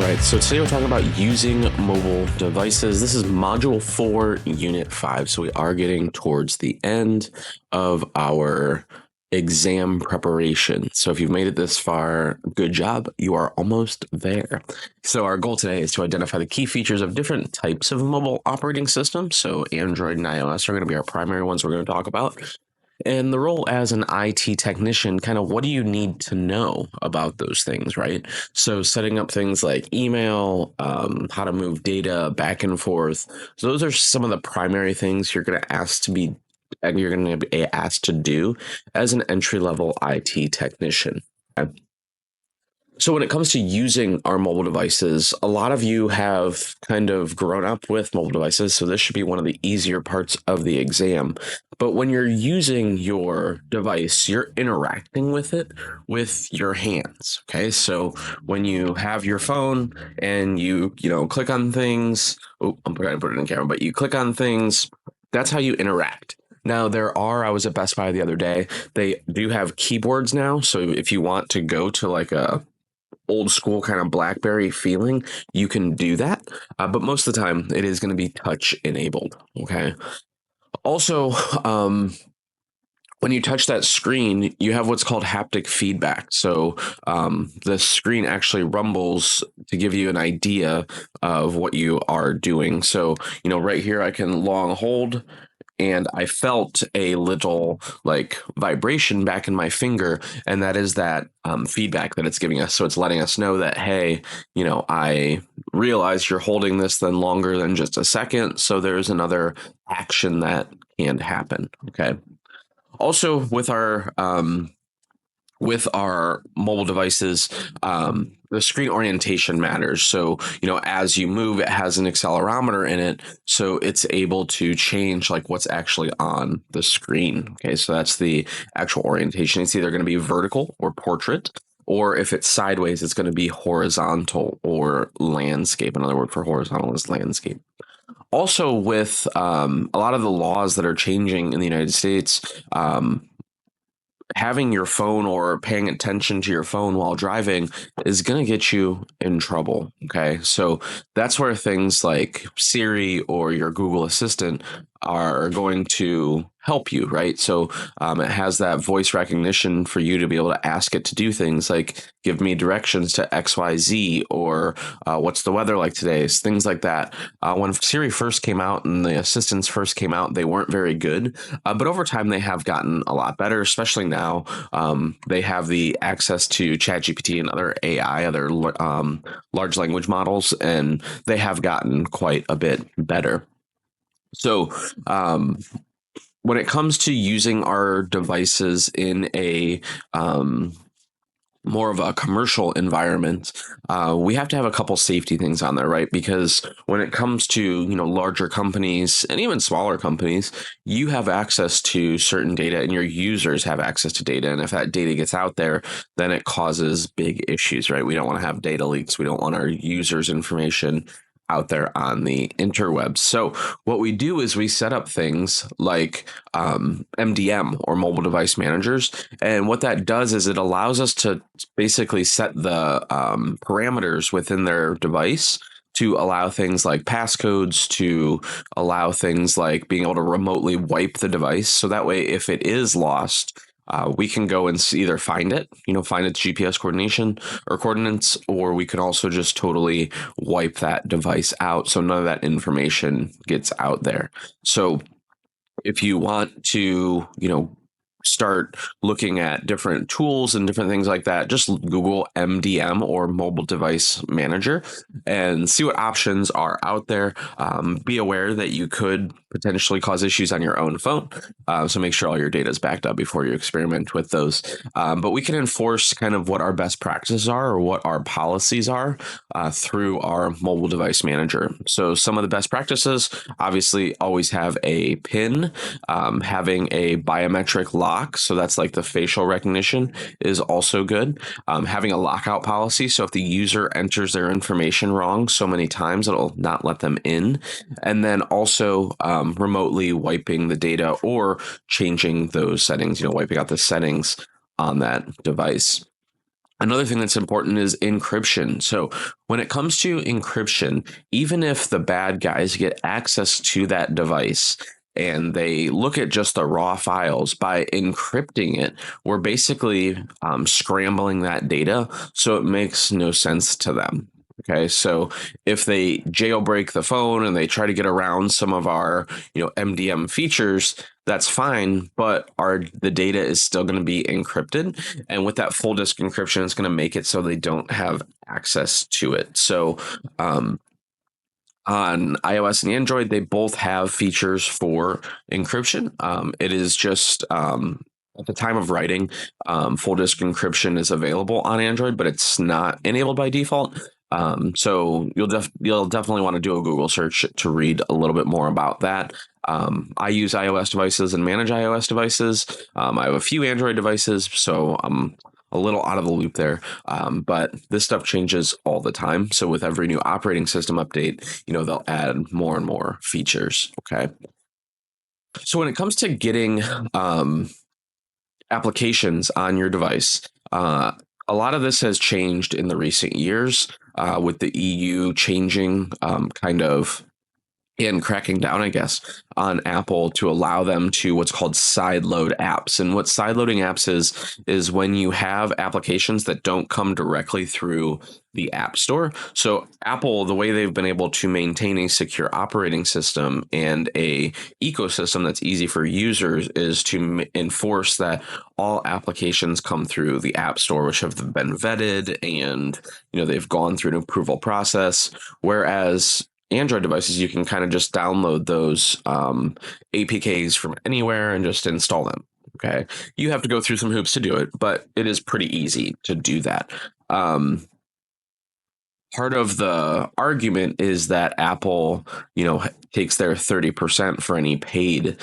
right, so today we're talking about using mobile devices. This is Module 4, Unit 5. So we are getting towards the end of our exam preparation. So if you've made it this far, good job. You are almost there. So our goal today is to identify the key features of different types of mobile operating systems. So Android and iOS are going to be our primary ones we're going to talk about. And the role as an IT technician, kind of what do you need to know about those things, right? So setting up things like email, how to move data back and forth. So those are some of the primary things you're going to ask to be, and you're going to be asked to do as an entry-level IT technician. Okay? So when it comes to using our mobile devices, a lot of you have kind of grown up with mobile devices, so this should be one of the easier parts of the exam. But when you're using your device, you're interacting with it with your hands, okay? So when you have your phone and you click on things, I'm going to put it in camera, but you click on things, that's how you interact. Now I was at Best Buy the other day, they do have keyboards now, so if you want to go to like a old school kind of BlackBerry feeling, you can do that. But most of the time it is going to be touch enabled. Okay. Also, when you touch that screen, you have what's called haptic feedback. So the screen actually rumbles to give you an idea of what you are doing. So, right here, I can long hold, and I felt a little like vibration back in my finger, and that is that feedback that it's giving us. So it's letting us know that, hey, I realize you're holding this then longer than just a second. So there's another action that can happen. Okay. Also, with our mobile devices, the screen orientation matters. So, as you move, it has an accelerometer in it. So it's able to change like what's actually on the screen. Okay. So that's the actual orientation. It's either going to be vertical or portrait, or if it's sideways, it's going to be horizontal or landscape. Another word for horizontal is landscape. Also, with a lot of the laws that are changing in the United States, having your phone or paying attention to your phone while driving is going to get you in trouble. Okay. So that's where things like Siri or your Google Assistant are going to help you, right? So it has that voice recognition for you to be able to ask it to do things like give me directions to XYZ, or what's the weather like today, things like that. When Siri first came out and the assistants first came out, they weren't very good, but over time they have gotten a lot better, especially now. They have the access to ChatGPT and other AI, other large language models, and they have gotten quite a bit better. So when it comes to using our devices in a more of a commercial environment, we have to have a couple safety things on there, right? Because when it comes to, larger companies and even smaller companies, you have access to certain data and your users have access to data. And if that data gets out there, then it causes big issues, right? We don't want to have data leaks. We don't want our users' information out there on the interwebs. So what we do is we set up things like MDM, or mobile device managers. And what that does is it allows us to basically set the parameters within their device to allow things like passcodes, to allow things like being able to remotely wipe the device. So that way, if it is lost, we can go and either find its GPS coordination or coordinates, or we can also just totally wipe that device out so none of that information gets out there. So if you want to, start looking at different tools and different things like that, just Google MDM or mobile device manager and see what options are out there. Be aware that you could potentially cause issues on your own phone. So make sure all your data is backed up before you experiment with those. But we can enforce kind of what our best practices are or what our policies are through our mobile device manager. So some of the best practices, obviously, always have a PIN, having a biometric lock. So that's like the facial recognition is also good. Having a lockout policy. So if the user enters their information wrong so many times, it'll not let them in. And then also remotely wiping the data or changing those settings, wiping out the settings on that device. Another thing that's important is encryption. So when it comes to encryption, even if the bad guys get access to that device and they look at just the raw files, by encrypting it, we're basically scrambling that data, so it makes no sense to them. Okay, so if they jailbreak the phone and they try to get around some of our, MDM features, that's fine, but the data is still going to be encrypted, and with that full disk encryption, it's going to make it so they don't have access to it. So on iOS and Android, they both have features for encryption. It is just at the time of writing, full disk encryption is available on Android, but it's not enabled by default. So you'll definitely want to do a Google search to read a little bit more about that. I use iOS devices and manage iOS devices. I have a few Android devices, so I'm a little out of the loop there. But this stuff changes all the time. So with every new operating system update, they'll add more and more features. Okay. So when it comes to getting applications on your device, a lot of this has changed in the recent years with the EU changing kind of and cracking down, I guess, on Apple to allow them to what's called sideload apps. And what sideloading apps is when you have applications that don't come directly through the App Store. So Apple, the way they've been able to maintain a secure operating system and a ecosystem that's easy for users is to enforce that all applications come through the App Store, which have been vetted and they've gone through an approval process. Whereas Android devices, you can kind of just download those APKs from anywhere and just install them. Okay. You have to go through some hoops to do it, but it is pretty easy to do that. Part of the argument is that Apple, takes their 30% for any paid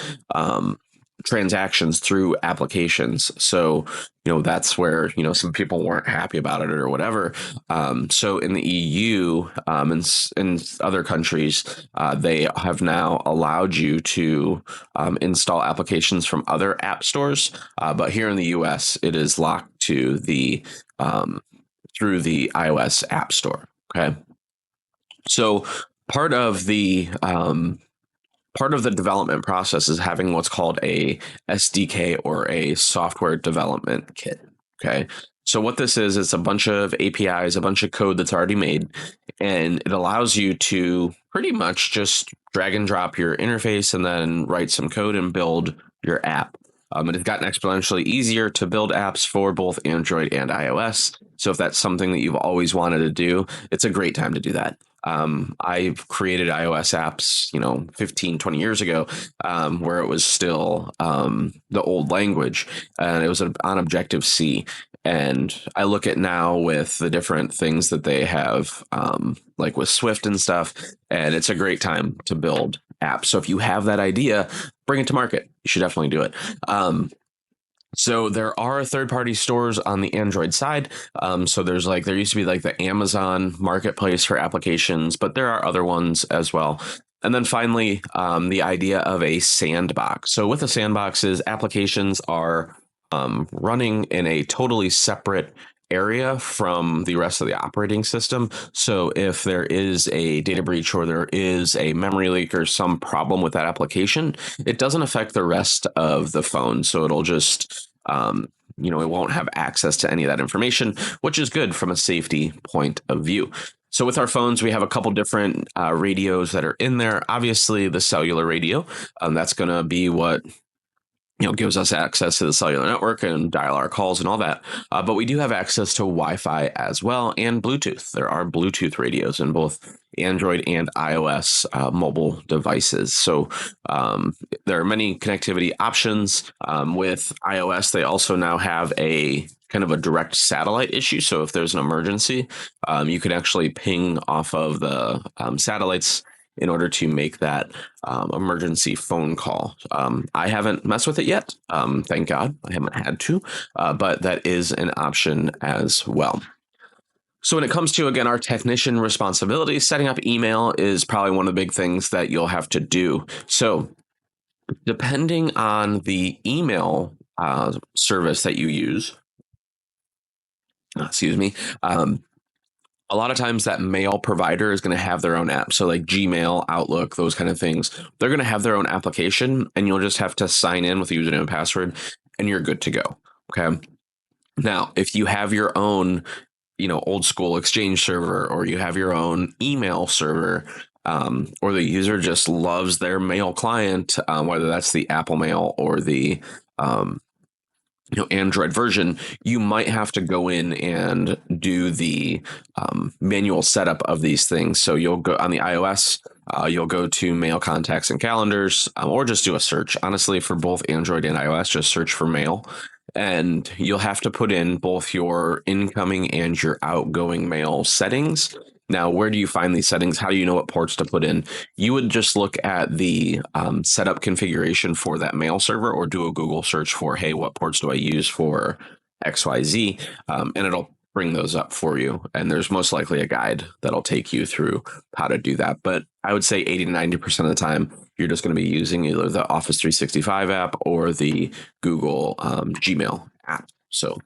transactions through applications. So, that's where, some people weren't happy about it or whatever. So in the EU and in other countries, they have now allowed you to install applications from other app stores. But here in the US, it is locked to through the iOS App Store. Okay. So part of the development process is having what's called a SDK or a software development kit. Okay. So what this is, it's a bunch of APIs, a bunch of code that's already made, and it allows you to pretty much just drag and drop your interface and then write some code and build your app. It has gotten exponentially easier to build apps for both Android and iOS. So if that's something that you've always wanted to do, it's a great time to do that. I've created iOS apps, 15, 20 years ago, where it was still the old language, and it was on Objective-C. And I look at now with the different things that they have, like with Swift and stuff, and it's a great time to build apps. So if you have that idea, bring it to market. You should definitely do it. So there are third-party stores on the Android side. So there used to be like the Amazon marketplace for applications, but there are other ones as well. And then finally, the idea of a sandbox. So with a sandbox is applications are running in a totally separate area from the rest of the operating system. So if there is a data breach or there is a memory leak or some problem with that application, it doesn't affect the rest of the phone. So it'll just, it won't have access to any of that information, which is good from a safety point of view. So with our phones, we have a couple different radios that are in there. Obviously, the cellular radio, that's going to be what gives us access to the cellular network and dial our calls and all that. But we do have access to Wi-Fi as well and Bluetooth. There are Bluetooth radios in both Android and iOS mobile devices. So there are many connectivity options. With iOS, they also now have a kind of a direct satellite issue. So if there's an emergency, you can actually ping off of the satellites in order to make that emergency phone call. I haven't messed with it yet. Thank God I haven't had to, but that is an option as well. So when it comes to, again, our technician responsibilities, setting up email is probably one of the big things that you'll have to do. So depending on the email service that you use, excuse me. A lot of times that mail provider is going to have their own app. So like Gmail, Outlook, those kind of things, they're going to have their own application, and you'll just have to sign in with a username and password and you're good to go. Okay. Now, if you have your own, old school Exchange server, or you have your own email server, or the user just loves their mail client, whether that's the Apple Mail or the Android version, you might have to go in and do the manual setup of these things. So you'll go on the iOS, you'll go to Mail, Contacts, and Calendars, or just do a search. Honestly, for both Android and iOS, just search for Mail. And you'll have to put in both your incoming and your outgoing mail settings. Now, where do you find these settings? How do you know what ports to put in? You would just look at the setup configuration for that mail server, or do a Google search for, hey, what ports do I use for XYZ? And it'll bring those up for you. And there's most likely a guide that'll take you through how to do that. But I would say 80 to 90% of the time, you're just going to be using either the Office 365 app or the Google Gmail app. So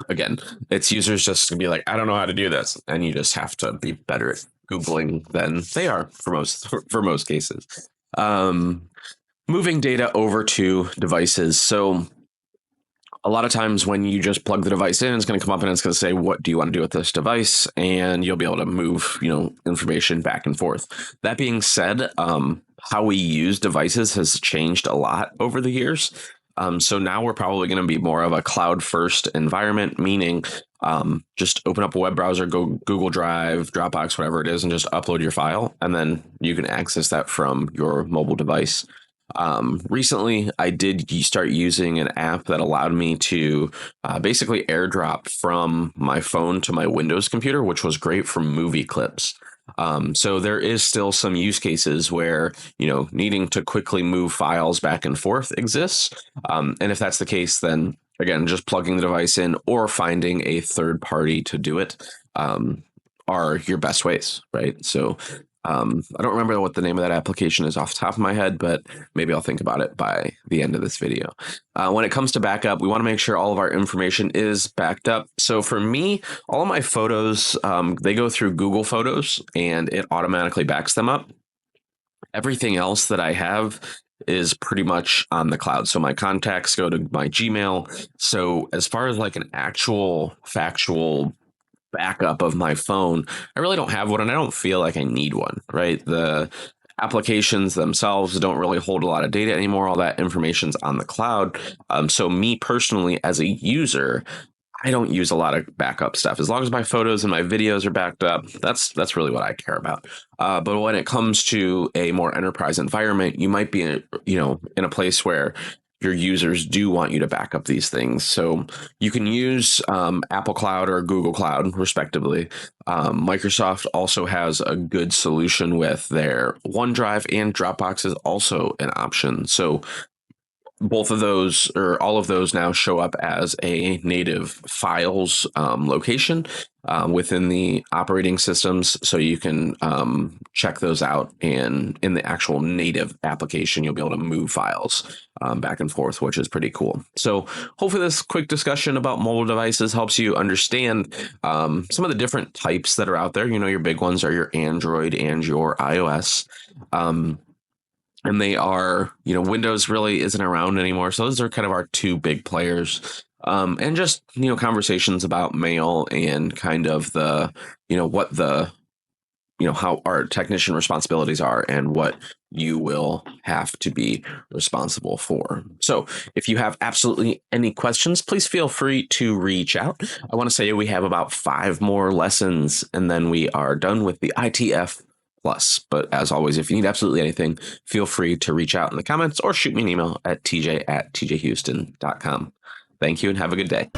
again, it's users just gonna be like, I don't know how to do this, and you just have to be better at Googling than they are for most cases. Moving data over to devices. So a lot of times when you just plug the device in, it's going to come up and it's going to say, what do you want to do with this device? And you'll be able to move, information back and forth. That being said, how we use devices has changed a lot over the years. So now we're probably going to be more of a cloud first environment, meaning just open up a web browser, go Google Drive, Dropbox, whatever it is, and just upload your file. And then you can access that from your mobile device. Recently, I did start using an app that allowed me to basically airdrop from my phone to my Windows computer, which was great for movie clips. So there is still some use cases where, needing to quickly move files back and forth exists. And if that's the case, then again, just plugging the device in or finding a third party to do it are your best ways, right? So I don't remember what the name of that application is off the top of my head, but maybe I'll think about it by the end of this video. When it comes to backup, we want to make sure all of our information is backed up. So for me, all of my photos, they go through Google Photos and it automatically backs them up. Everything else that I have is pretty much on the cloud. So my contacts go to my Gmail. So as far as like an actual factual backup of my phone, I really don't have one, and I don't feel like I need one, right? The applications themselves don't really hold a lot of data anymore. All that information's on the cloud. So me personally, as a user, I don't use a lot of backup stuff. As long as my photos and my videos are backed up, that's really what I care about. But when it comes to a more enterprise environment, you might be in a place where your users do want you to back up these things. So you can use Apple Cloud or Google Cloud, respectively. Microsoft also has a good solution with their OneDrive, and Dropbox is also an option. So both of those, or all of those, now show up as a native files location within the operating systems. So you can check those out, and in the actual native application, you'll be able to move files back and forth, which is pretty cool. So hopefully this quick discussion about mobile devices helps you understand some of the different types that are out there. Your big ones are your Android and your iOS. And they are, Windows really isn't around anymore. So those are kind of our two big players. And just, conversations about mail and kind of the, what the, how our technician responsibilities are and what you will have to be responsible for. So if you have absolutely any questions, please feel free to reach out. I want to say we have about 5 more lessons, and then we are done with the ITF Plus. But as always, if you need absolutely anything, feel free to reach out in the comments or shoot me an email at tj@tjhouston.com. Thank you and have a good day.